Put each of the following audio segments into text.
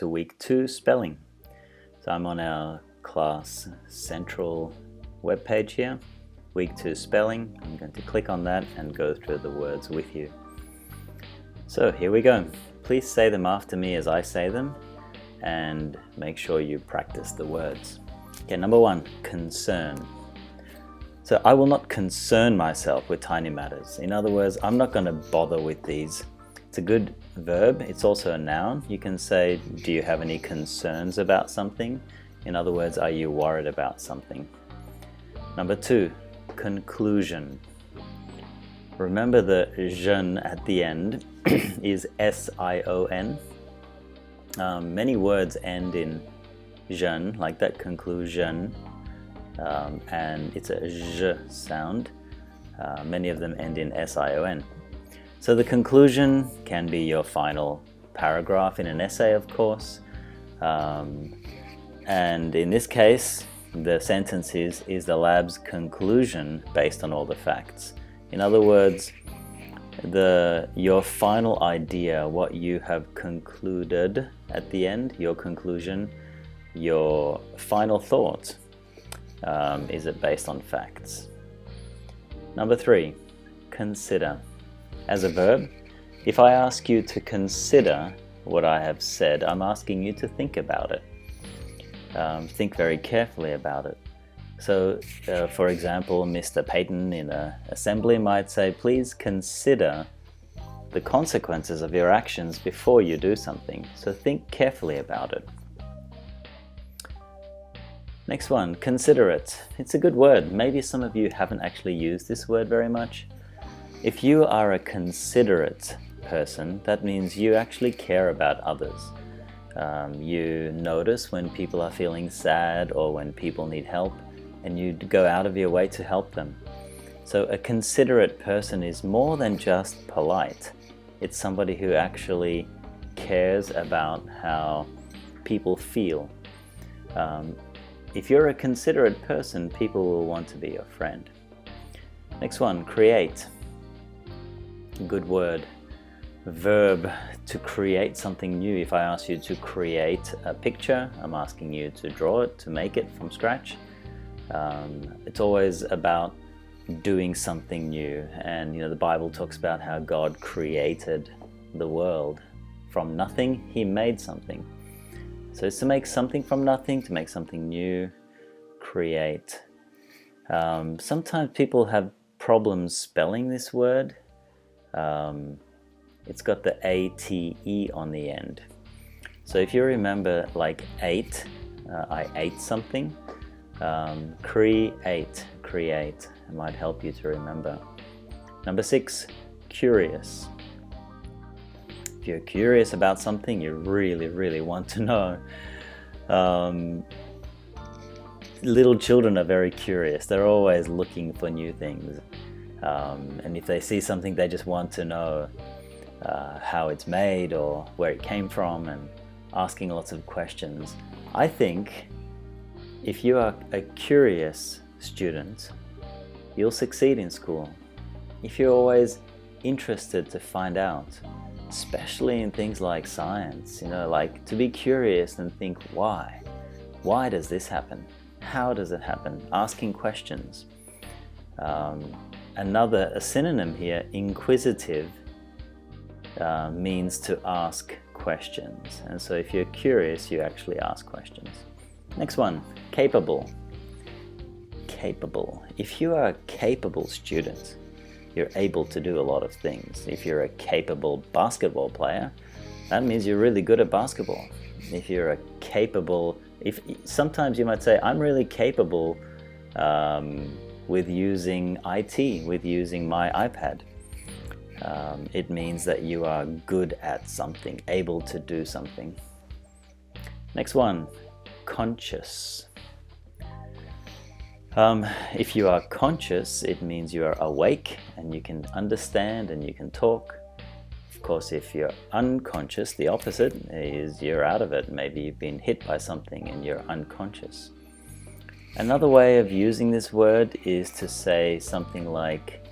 to week 2 spelling. So I'm on our Class Central webpage here, week 2 spelling. I'm going to click on that and go through the words with you. So here we go. Please say them after me as I say them and make sure you practice the words. Okay, number 1, concern. So I will not concern myself with tiny matters. In other words, I'm not going to bother with these. It's a good verb. It's also a noun. You can say, do you have any concerns about something? In other words, are you worried about something? Number 2, conclusion. Remember the jeune at the end is S-I-O-N. Many words end in jeune, like that, conclusion. And it's a j sound. Many of them end in S-I-O-N. So the conclusion can be your final paragraph in an essay, of course. And in this case, the sentence is the lab's conclusion based on all the facts. In other words, your final idea, what you have concluded at the end, your conclusion, your final thought, is it based on facts? Number 3, consider. As a verb, if I ask you to consider what I have said, I'm asking you to think about it. Think very carefully about it. So, for example, Mr. Payton in an assembly might say, please consider the consequences of your actions before you do something. So think carefully about it. Next one, considerate. It's a good word. Maybe some of you haven't actually used this word very much. If you are a considerate person, that means you actually care about others. You notice when people are feeling sad or when people need help, and you go out of your way to help them. So a considerate person is more than just polite. It's somebody who actually cares about how people feel. If you're a considerate person, people will want to be your friend. Next one, create. Good word. Verb, to create something new. If I ask you to create a picture, I'm asking you to draw it, to make it from scratch. It's always about doing something new. And the Bible talks about how God created the world. From nothing, He made something. So it's to make something from nothing, to make something new, create. Sometimes people have problems spelling this word. It's got the A-T-E on the end. So if you remember, like ate, I ate something. Create. It might help you to remember. Number 6, curious. If you're curious about something, you really, really want to know. Little children are very curious. They're always looking for new things. And if they see something, they just want to know how it's made or where it came from, and asking lots of questions. I think if you are a curious student, you'll succeed in school. If you're always interested to find out, especially in things like science, like to be curious and think, why? Why does this happen? How does it happen? Asking questions. A synonym here, inquisitive, means to ask questions. And so if you're curious, you actually ask questions. Next one, capable. Capable. If you are a capable student, you're able to do a lot of things. If you're a capable basketball player, that means you're really good at basketball. If you're a capable, sometimes you might say, I'm really capable with using IT, with using my iPad. It means that you are good at something, able to do something. Next one, conscious. If you are conscious, it means you are awake and you can understand and you can talk. Of course, if you're unconscious, the opposite is you're out of it. Maybe you've been hit by something and you're unconscious. Another way of using this word is to say something like,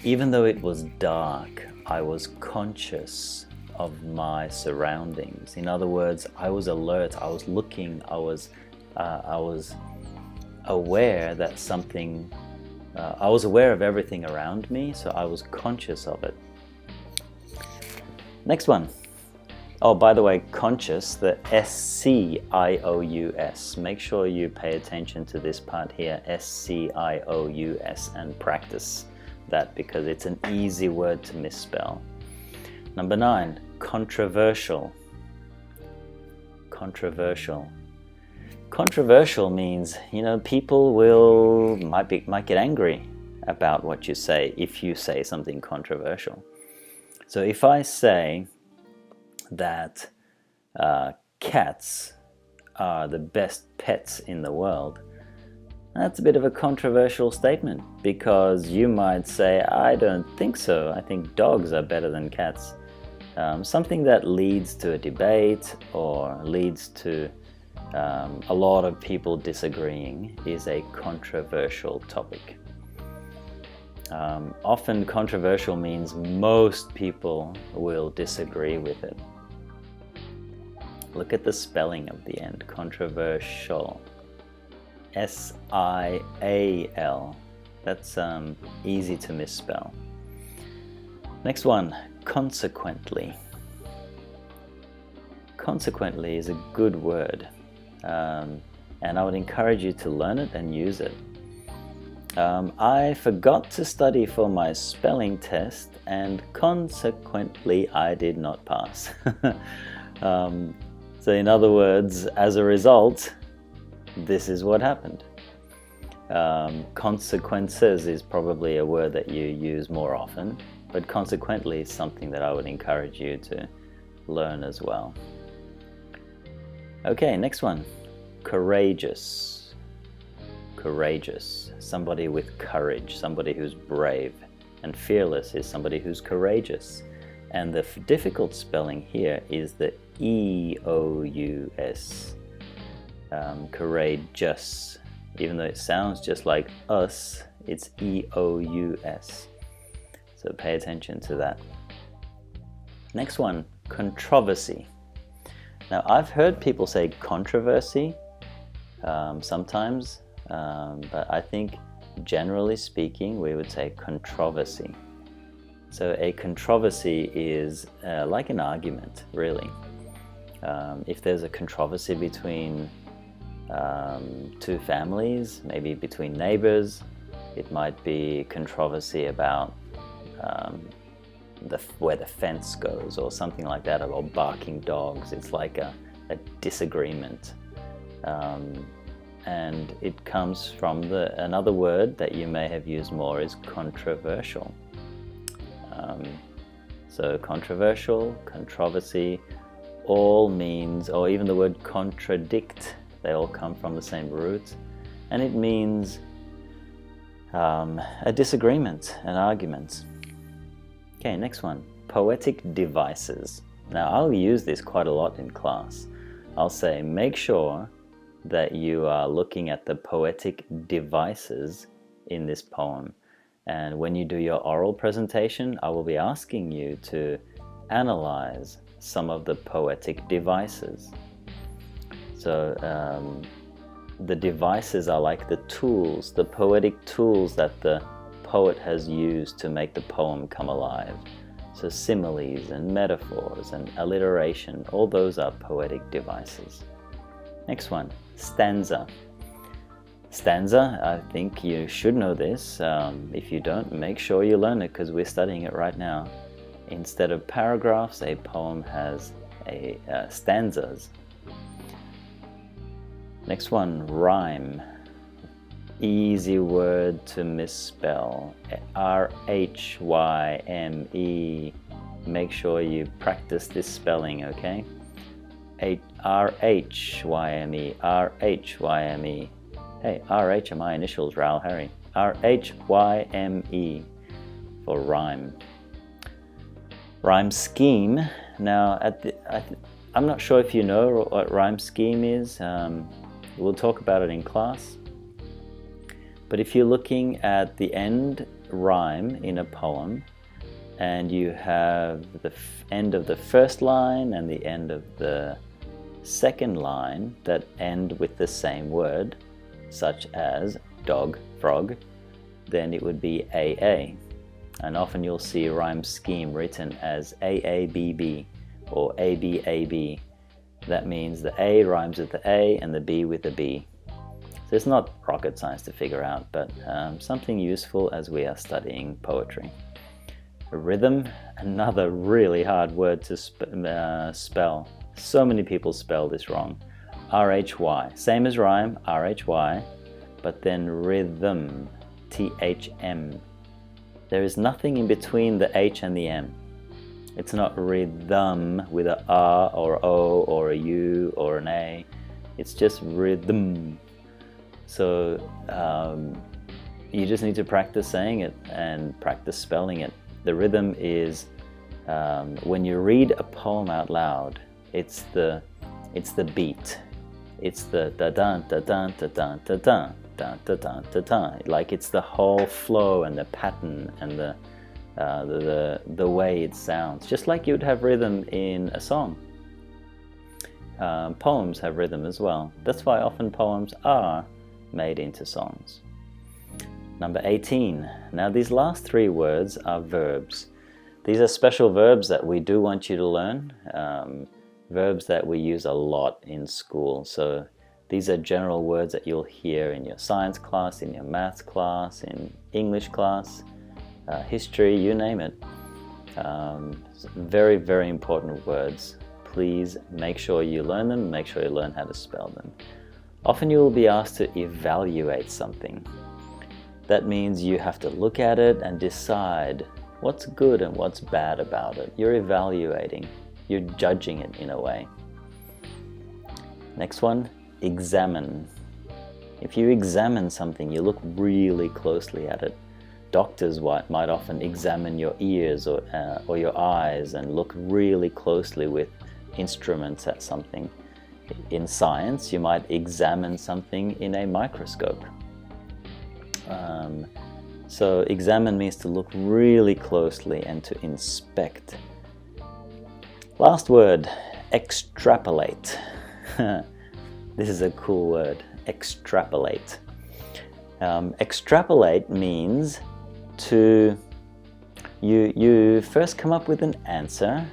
even though it was dark, I was conscious of my surroundings. In other words, I was alert, I was looking, I was aware that something, I was aware of everything around me, so I was conscious of it. Next one. Oh, by the way, conscious, the S-C-I-O-U-S. Make sure you pay attention to this part here, S-C-I-O-U-S, and practice that because it's an easy word to misspell. Number 9, controversial. Controversial. Controversial means, you know, people might get angry about what you say if you say something controversial. So if I say that cats are the best pets in the world, that's a bit of a controversial statement because you might say, I don't think so. I think dogs are better than cats. Something that leads to a debate or leads to a lot of people disagreeing is a controversial topic. Often controversial means most people will disagree with it. Look at the spelling of the end, controversial. S-I-A-L. That's easy to misspell. Next one, consequently. Consequently is a good word, and I would encourage you to learn it and use it. I forgot to study for my spelling test, and consequently I did not pass. So in other words, as a result, this is what happened. Consequences is probably a word that you use more often, but consequently is something that I would encourage you to learn as well. Okay, next one. Courageous. Courageous. Somebody with courage, somebody who's brave. And fearless is somebody who's courageous. And the difficult spelling here is the E-O-U-S. Courageous. Even though it sounds just like us, it's E-O-U-S. So pay attention to that. Next one, controversy. Now I've heard people say controversy sometimes, but I think generally speaking we would say controversy. So a controversy is like an argument, really. If there's a controversy between two families, maybe between neighbors, it might be controversy about where the fence goes or something like that, or barking dogs. It's like a disagreement. And it comes from another word that you may have used more is controversial. So controversial, controversy, all means, or even the word contradict, they all come from the same root, and it means a disagreement, an argument. Okay, next one, poetic devices. Now I'll use this quite a lot in class. I'll say make sure that you are looking at the poetic devices in this poem. And when you do your oral presentation, I will be asking you to analyze some of the poetic devices. So the devices are like the tools, the poetic tools that the poet has used to make the poem come alive. So similes and metaphors and alliteration, all those are poetic devices. Next one, stanza. Stanza, I think you should know this. If you don't, make sure you learn it because we're studying it right now. Instead of paragraphs, a poem has stanzas. Next one, rhyme. Easy word to misspell. R-H-Y-M-E. Make sure you practice this spelling, okay? R-H-Y-M-E. R-H-Y-M-E. Hey, RH are my initials, Raoul Harry. R-H-Y-M-E for rhyme. Rhyme scheme. Now, I'm not sure if you know what rhyme scheme is. We'll talk about it in class. But if you're looking at the end rhyme in a poem and you have the end of the first line and the end of the second line that end with the same word, such as dog, frog, then it would be AA. And often you'll see a rhyme scheme written as AABB or ABAB. That means the A rhymes with the A and the B with the B. So it's not rocket science to figure out, but something useful as we are studying poetry. Rhythm, another really hard word to spell. So many people spell this wrong. RHY, same as rhyme, RHY, but then rhythm, THM. There is nothing in between the H and the M. It's not rhythm with a R or O or a U or an A. It's just rhythm. So you just need to practice saying it and practice spelling it. The rhythm is when you read a poem out loud, it's the beat. It's the da-dun, da-dun, da-dun, da-dun, da-dun, da-dun. Like it's the whole flow and the pattern and the way it sounds. Just like you'd have rhythm in a song. Poems have rhythm as well. That's why often poems are made into songs. Number 18. Now these last three words are verbs. These are special verbs that we do want you to learn. Verbs that we use a lot in school. So these are general words that you'll hear in your science class, in your maths class, in English class, history, you name it. Very, very important words. Please make sure you learn them, make sure you learn how to spell them. Often you will be asked to evaluate something. That means you have to look at it and decide what's good and what's bad about it. You're evaluating. You're judging it in a way. Next one, examine. If you examine something, you look really closely at it. Doctors might often examine your ears or your eyes and look really closely with instruments at something. In science, you might examine something in a microscope. So examine means to look really closely and to inspect. Last word, extrapolate. This is a cool word, extrapolate. Extrapolate means you first come up with an answer,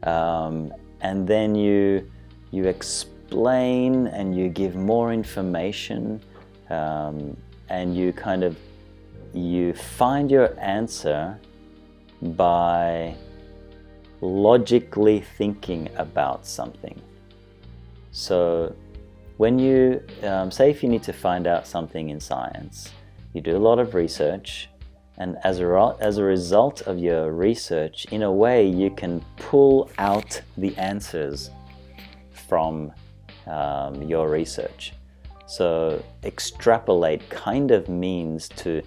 and then you explain and you give more information, and you find your answer by logically thinking about something. So when you, say if you need to find out something in science, you do a lot of research, and as a result of your research, in a way you can pull out the answers from your research. So extrapolate kind of means to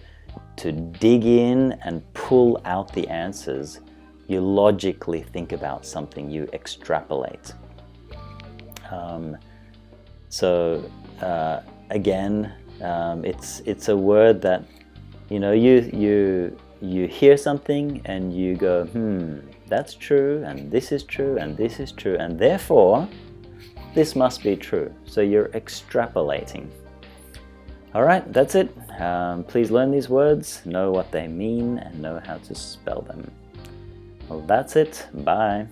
dig in and pull out the answers. You logically think about something, you extrapolate. Again, it's a word that, you know, you hear something and you go, that's true, and this is true, and this is true, and therefore this must be true. So you're extrapolating. All right, that's it. Please learn these words, know what they mean, and know how to spell them. Well, that's it. Bye.